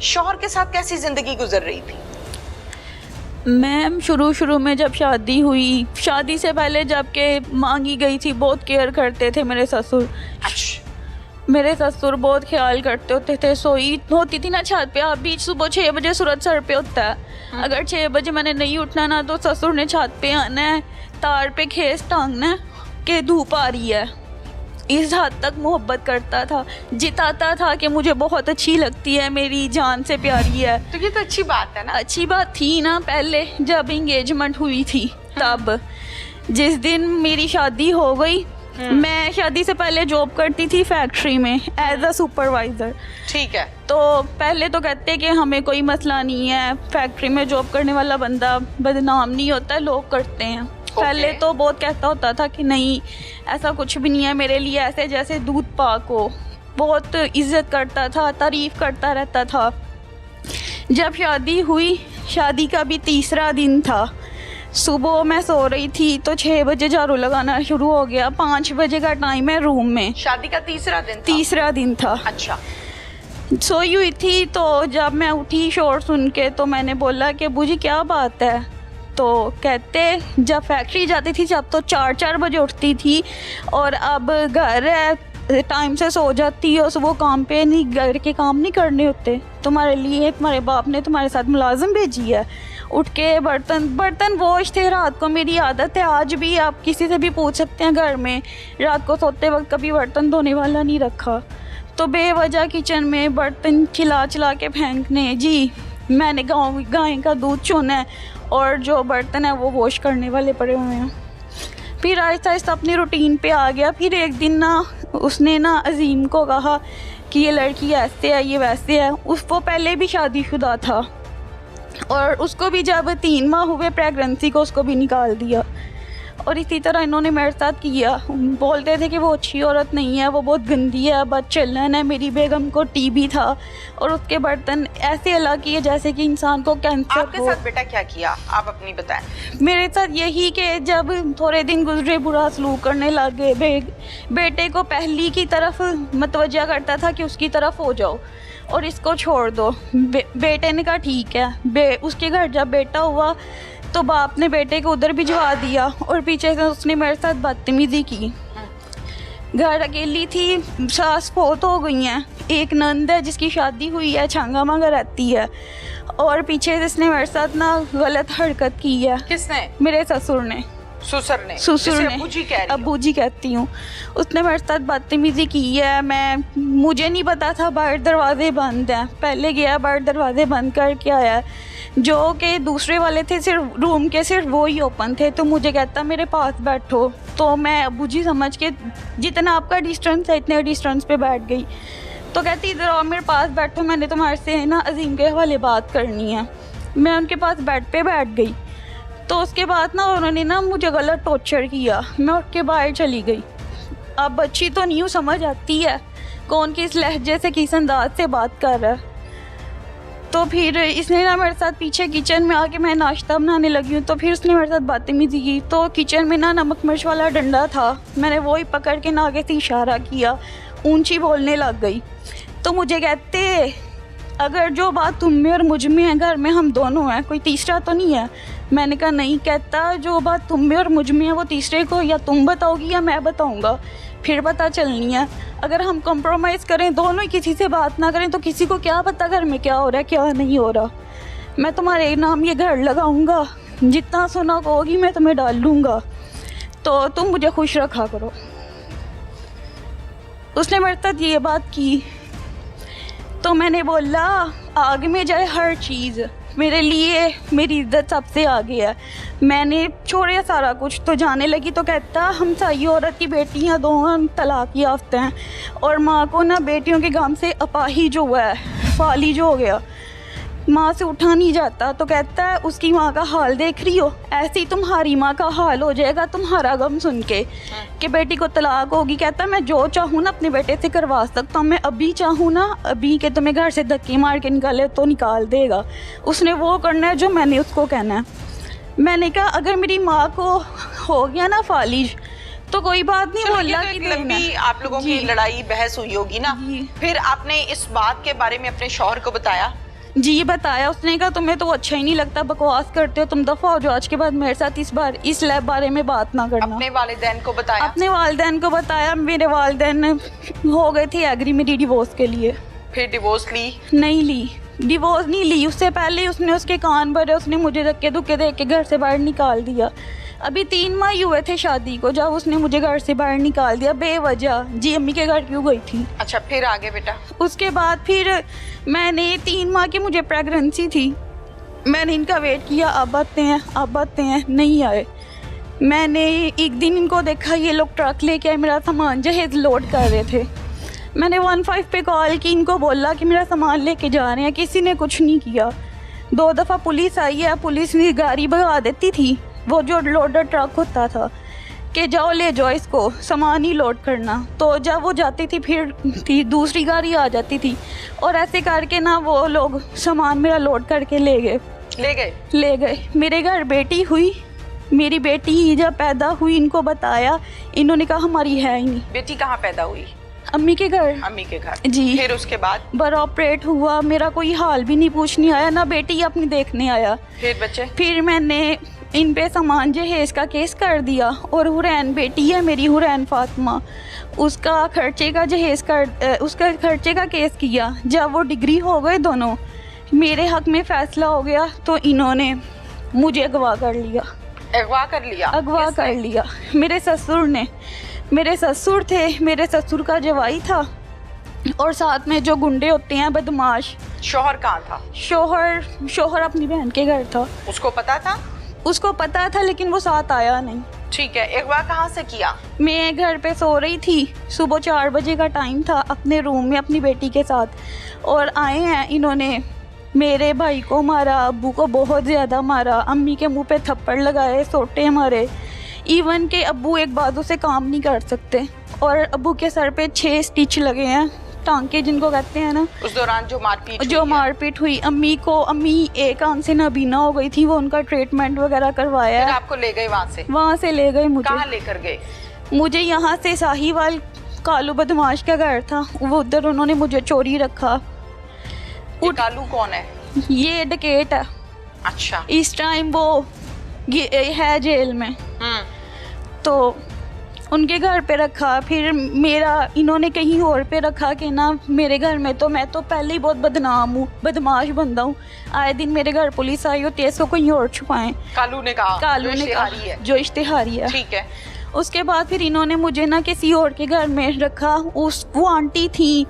शौहर के साथ कैसी जिंदगी गुजर रही थी? मैम शुरू में जब शादी हुई, शादी से पहले जब के मांगी गई थी, बहुत केयर करते थे मेरे ससुर। अच्छा। मेरे ससुर बहुत ख्याल करते होते थे। सोई होती थी ना छत पे, आप बीच सुबह 6 बजे सूरज सर पे होता है। अगर 6 बजे मैंने नहीं उठना ना, तो ससुर ने छत पे आना है, तार पे खेस टांगना है कि धूप आ रही है। इस हद तक मोहब्बत करता था, जिताता था कि मुझे बहुत अच्छी लगती है, मेरी जान से प्यारी है। तो ये तो अच्छी बात है ना। अच्छी बात थी ना पहले जब एंगेजमेंट हुई थी तब। जिस दिन मेरी शादी हो गई, मैं शादी से पहले जॉब करती थी फैक्ट्री में एज अ सुपरवाइज़र। ठीक है। तो पहले तो कहते कि हमें कोई मसला नहीं है, फैक्ट्री में जॉब करने वाला बंदा बदनाम नहीं होता, लोग करते हैं। पहले तो बहुत कहता होता था कि नहीं ऐसा कुछ भी नहीं है, मेरे लिए ऐसे जैसे दूध पाक हो। बहुत इज्जत करता था, तारीफ़ करता रहता था। जब शादी हुई, शादी का भी तीसरा दिन था, सुबह मैं सो रही थी तो 6 बजे झाड़ू लगाना शुरू हो गया। 5 बजे का टाइम है रूम में। शादी का तीसरा दिन था? तीसरा दिन था। अच्छा। सोई हुई थी तो जब मैं उठी शोर सुन के, तो मैंने बोला कि बूजी क्या बात है? तो कहते जब फैक्ट्री जाती थी जब तो 4 बजे उठती थी, और अब घर है टाइम से सो जाती है, सुबह काम पे नहीं, घर के काम नहीं करने होते, तुम्हारे लिए तुम्हारे बाप ने तुम्हारे साथ मुलाजिम भेजी है। उठ के बर्तन वॉश थे। रात को मेरी आदत है, आज भी आप किसी से भी पूछ सकते हैं, घर में रात को सोते वक्त कभी बर्तन धोने वाला नहीं रखा। तो बेवजह किचन में बर्तन चिल्ला के फेंकने। जी मैंने गाय का दूध चुना है और जो बर्तन है वो वॉश करने वाले पड़े हुए हैं। फिर आहिस्ता आहिस्ता अपनी रूटीन पे आ गया। फिर एक दिन ना उसने ना अजीम को कहा कि ये लड़की ऐसे है, ये वैसे है। वो पहले भी शादीशुदा था और उसको भी जब 3 माह हुए प्रेगनेंसी को, उसको भी निकाल दिया। और इसी तरह इन्होंने मेरे साथ किया। बोलते थे कि वो अच्छी औरत नहीं है, वो बहुत गंदी है, बदचलन है। मेरी बेगम को टीबी था और उसके बर्तन ऐसे अलग किए जैसे कि इंसान को कैंसर हो। आपके साथ बेटा क्या किया, आप अपनी बताएं। मेरे साथ यही कि जब थोड़े दिन गुजरे बुरा सलूक करने लग गए। बेटे को पहली की तरफ मतवज्जा करता था कि उसकी तरफ हो जाओ और इसको छोड़ दो। बेटे ने कहा ठीक है। उसके घर जब बेटा हुआ तो बाप ने बेटे को उधर भिजवा दिया और पीछे से उसने मेरे साथ बदतमीजी की। घर अकेली थी, सास फोत हो गई हैं, एक नंद है जिसकी शादी हुई है, छांगा मांगा रहती है, और पीछे से इसने मेरे साथ ना गलत हरकत की है। किसने? मेरे ससुर ने। ससुर ने? अब्बू जी कह रही हो? अब्बू जी कहती हूँ। उसने मेरे साथ बदतमीजी की है। मुझे नहीं पता था बाहर दरवाजे बंद हैं। पहले गया बाहर दरवाजे बंद करके आया, जो कि दूसरे वाले थे सिर्फ रूम के, सिर्फ वो ही ओपन थे। तो मुझे कहता मेरे पास बैठो। तो मैं अब्बू जी समझ के जितना आपका डिस्टेंस है इतने डिस्टेंस पे बैठ गई। तो कहती इधर आओ मेरे पास बैठो, मैंने तुम्हारे से ना अजीम के हवाले बात करनी है। मैं उनके पास बेड पे बैठ गई। तो उसके बाद ना उन्होंने ना मुझे गलत टॉर्चर किया। मैं उठ के बाहर चली गई। अब बच्ची तो नहीं हूँ, समझ आती है कौन किस लहजे से किस अंदाज से बात कर रहा है। तो फिर इसने ना मेरे साथ पीछे किचन में आके, मैं नाश्ता बनाने लगी हूँ, तो फिर उसने मेरे साथ बदतमीजी की। तो किचन में ना नमक मिर्च वाला डंडा था, मैंने वो ही पकड़ के ना आगे से इशारा किया, ऊंची बोलने लग गई। तो मुझे कहते अगर जो बात तुम में और मुझ में है, घर में हम दोनों हैं, कोई तीसरा तो नहीं है। मैंने कहा नहीं। कहता जो बात तुम में और मुझ में है वो तीसरे को या तुम बताओगी या मैं बताऊंगा, फिर पता चलनी है। अगर हम कॉम्प्रोमाइज़ करें, दोनों ही किसी से बात ना करें, तो किसी को क्या पता घर में क्या हो रहा है क्या नहीं हो रहा। मैं तुम्हारे नाम ये घर लगाऊंगा, जितना सोना कहोगी मैं तुम्हें डाल लूँगा, तो तुम मुझे खुश रखा करो। उसने मेरे साथ ये बात की। तो मैंने बोला आगे में जाए हर चीज़, मेरे लिए मेरी इज्जत सबसे आगे है। मैंने छोड़े सारा कुछ, तो जाने लगी। तो कहता हम सही औरत की बेटियां दोनों तलाक याफ्ता हैं और माँ को ना बेटियों के गम से अपाहिज जो हुआ है, फालिज हो गया, माँ से उठा नहीं जाता। तो कहता है उसकी माँ का हाल देख रही हो, ऐसे ही तुम्हारी माँ का हाल हो जाएगा तुम्हारा गम सुन के कि बेटी को तलाक होगी। कहता है मैं जो चाहूँ ना अपने बेटे से करवा सकता हूँ, मैं अभी चाहूँ ना अभी कि तुम्हें घर से धक्के मार के निकाले तो निकाल देगा। उसने वो करना है जो मैंने उसको कहना है। मैंने कहा अगर मेरी माँ को हो गया ना फालिज तो कोई बात नहीं। बोला कि लंबी आप लोगों की लड़ाई बहस हुई होगी ना, फिर आपने इस बात के बारे में अपने शौहर को बताया? जी बताया। उसने कहा तुम्हें तो अच्छा ही नहीं लगता, बकवास करते हो, तुम दफा हो जो आज के बाद मेरे साथ इस लैब बारे में बात ना करना। अपने वालिदैन को बताया? अपने वालिदैन को बताया। मेरे वालिदैन हो गए थे एग्री मेरी डिवोर्स के लिए। फिर डिवोर्स ली? नहीं ली, डिवोर्स नहीं ली। उससे पहले उसने उसके कान भरे, उसने मुझे धक्के धुक्के दे के घर से बाहर निकाल दिया। अभी 3 माह ही हुए थे शादी को जब उसने मुझे घर से बाहर निकाल दिया बेवजह। जी अम्मी के घर क्यों गई थी? अच्छा फिर आगे बेटा? उसके बाद फिर मैंने 3 माह की मुझे प्रेगनेंसी थी, मैंने इनका वेट किया, अब आते हैं, नहीं आए। मैंने एक दिन इनको देखा, ये लोग ट्रक लेके आए, मेरा सामान जहेज लोड कर रहे थे। मैंने 15 पे कॉल की, इनको बोला कि मेरा सामान लेके जा रहे हैं, किसी ने कुछ नहीं किया। 2 दफ़ा पुलिस आई है, पुलिस ने गाड़ी भगा देती थी, वो जो लोडर ट्रक होता था कि जाओ ले जाओ इसको, सामान ही लोड करना। तो जब वो जाती थी फिर दूसरी गाड़ी आ जाती थी और ऐसे करके ना वो लोग सामान मेरा लोड करके ले गए। मेरे घर बेटी हुई, मेरी बेटी जब पैदा हुई इनको बताया, इन्होंने कहा हमारी है ही नहीं। बेटी कहाँ पैदा हुई? अम्मी के घर। अम्मी के घर जी। फिर उसके बाद बड़ा ऑपरेट हुआ, मेरा कोई हाल भी नहीं पूछने आया, ना बेटी अपनी देखने आया। फिर बच्चे? फिर मैंने इन पे सामान जहेज का केस कर दिया और हुरैन बेटी है मेरी, हुरैन फातिमा, उसका खर्चे का केस किया। जब वो डिग्री हो गए दोनों, मेरे हक में फ़ैसला हो गया तो इन्होंने मुझे अगवा कर लिया। अगवा कर लिया मेरे ससुर ने। मेरे ससुर थे, मेरे ससुर का जवाई था और साथ में जो गुंडे होते हैं बदमाश। शोहर कहाँ था? शोहर अपनी बहन के घर था। उसको पता था? उसको पता था लेकिन वो साथ आया नहीं। ठीक है, अगवा कहाँ से किया? मैं घर पे सो रही थी, सुबह 4 बजे का टाइम था, अपने रूम में अपनी बेटी के साथ, और आए हैं इन्होंने मेरे भाई को मारा, अब्बू को बहुत ज़्यादा मारा, अम्मी के मुंह पे थप्पड़ लगाए, सोटे मारे। इवन के अब्बू एक बाजू से काम नहीं कर सकते और अब्बू के सर पे 6 स्टिच लगे हैं, टांके जिनको कहते हैं ना। उस दौरान जो मारपीट हुई अम्मी एक आंख से नाबीना हो गई थी, वो उनका ट्रीटमेंट वगैरह करवाया। फिर आपको ले गए वहाँ से ले गए मुझे। कहाँ लेकर गए? मुझे यहाँ से साहिवाल कालू बदमाश का घर था, वो उधर उन्होंने मुझे चोरी रखा। कालू कौन है? ये डकैत है। अच्छा। इस टाइम वो है जेल में। तो उनके घर पे रखा, फिर मेरा इन्होंने कहीं और पे रखा कि ना मेरे घर में तो मैं तो पहले ही बहुत बदनाम हूँ, बदमाश बंदा हूँ, आए दिन मेरे घर पुलिस आई होती है, इसको कहीं और छुपाएं। कालू ने कहा जो इश्तिहारी है। ठीक है। उसके बाद फिर इन्होंने मुझे ना किसी और के घर में रखा। वो आंटी थी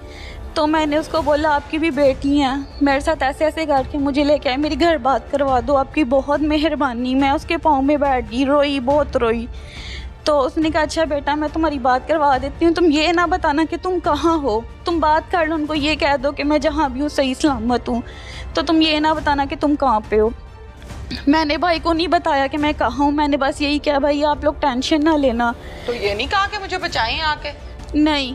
तो मैंने उसको बोला आपकी भी बेटी हैं, मेरे साथ ऐसे ऐसे करके मुझे लेके आए, मेरी घर बात करवा दो, आपकी बहुत मेहरबानी। मैं उसके पाँव में बैठ गई, रोई, बहुत रोई। तो उसने कहा अच्छा बेटा मैं तुम्हारी बात करवा देती हूँ, तुम ये ना बताना कि तुम कहाँ हो, तुम बात कर लो, उनको ये कह दो कि मैं जहाँ भी हूँ सही सलामत हूँ, तो तुम ये ना बताना कि तुम कहाँ पे हो। मैंने भाई को नहीं बताया कि मैं कहाँ हूँ, मैंने बस यही कहा भाई आप लोग टेंशन ना लेना। तो ये नहीं कहा कि मुझे बचाएं आके? नहीं,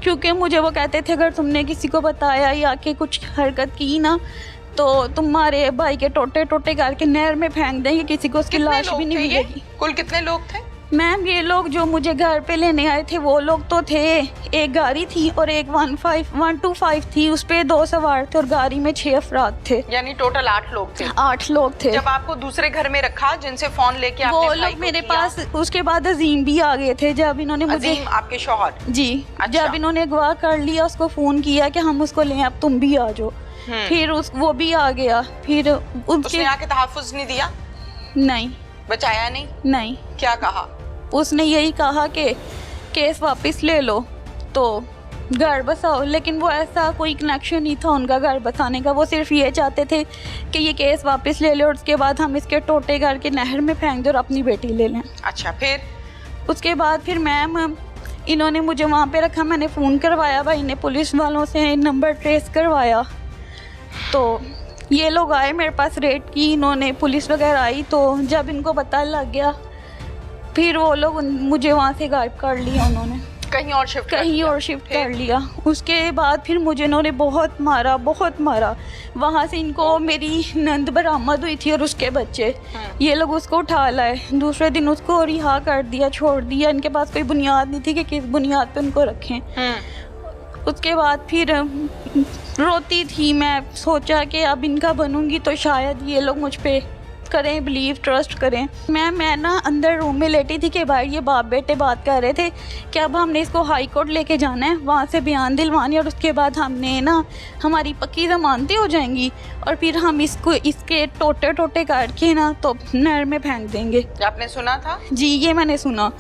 क्योंकि मुझे वो कहते थे अगर तुमने किसी को बताया या कि कुछ हरकत की ना तो तुम्हारे भाई के टोटे टोटे करके नहर में फेंक देंगे, किसी को उसकी लाश भी नहीं मिलेगी। कुल कितने लोग थे? मैम ये लोग जो मुझे घर पे लेने आए थे वो लोग तो थे, एक गाड़ी थी और एक 125 थी, उस पे 2 सवार थे और गाड़ी में 6 अफराद थे, यानी टोटल 8 लोग थे। 8 लोग थे। जब आपको दूसरे घर में रखा जिनसे फोन लेके आपने वो लोग मेरे पास, उसके बाद अजीम भी आ गए थे। जब इन्होंने मुझे, आपके शौहर जी, जब इन्होंने अगवा कर लिया उसको फोन किया कि हम उसको लें, अब तुम भी आ जाओ, फिर वो भी आ गया। फिर उसने आके तहफ़्फ़ुज़ नहीं दिया? नहीं। बचाया नहीं? क्या कहा? उसने यही कहा कि केस वापस ले लो तो घर बसाओ, लेकिन वो ऐसा कोई कनेक्शन नहीं था उनका घर बसाने का, वो सिर्फ ये चाहते थे कि ये केस वापस ले लो और उसके बाद हम इसके टोटे करके नहर में फेंक दो और अपनी बेटी ले लें। अच्छा, फिर उसके बाद फिर मैम इन्होंने मुझे वहाँ पे रखा, मैंने फ़ोन करवाया, भाई ने पुलिस वालों से नंबर ट्रेस करवाया, तो ये लोग आए मेरे पास, रेड की इन्होंने, पुलिस वगैरह आई, तो जब इनको पता लग गया फिर वो लोग मुझे वहाँ से गायब कर लिया, उन्होंने कहीं और शिफ्ट कर लिया। उसके बाद फिर मुझे इन्होंने बहुत मारा वहाँ से इनको मेरी नंद बरामद हुई थी और उसके बच्चे, ये लोग उसको उठा लाए, दूसरे दिन उसको रिहा कर दिया, छोड़ दिया, इनके पास कोई बुनियाद नहीं थी कि किस बुनियाद पे उनको रखें। उसके बाद फिर रोती थी। मैं सोचा कि अब इनका बनूंगी तो शायद ये लोग मुझ पे करें, बिलीव, ट्रस्ट करें। मैं ना अंदर रूम में लेटी थी कि भाई ये बाप बेटे बात कर रहे थे कि अब हमने इसको हाई कोर्ट लेके जाना है, वहाँ से बयान दिलवानी, और उसके बाद हमने ना हमारी पक्की ज़मानतें हो जाएंगी और फिर हम इसको इसके टोटे टोटे काट के ना तो नहर में फेंक देंगे। आपने सुना था? जी, ये मैंने सुना।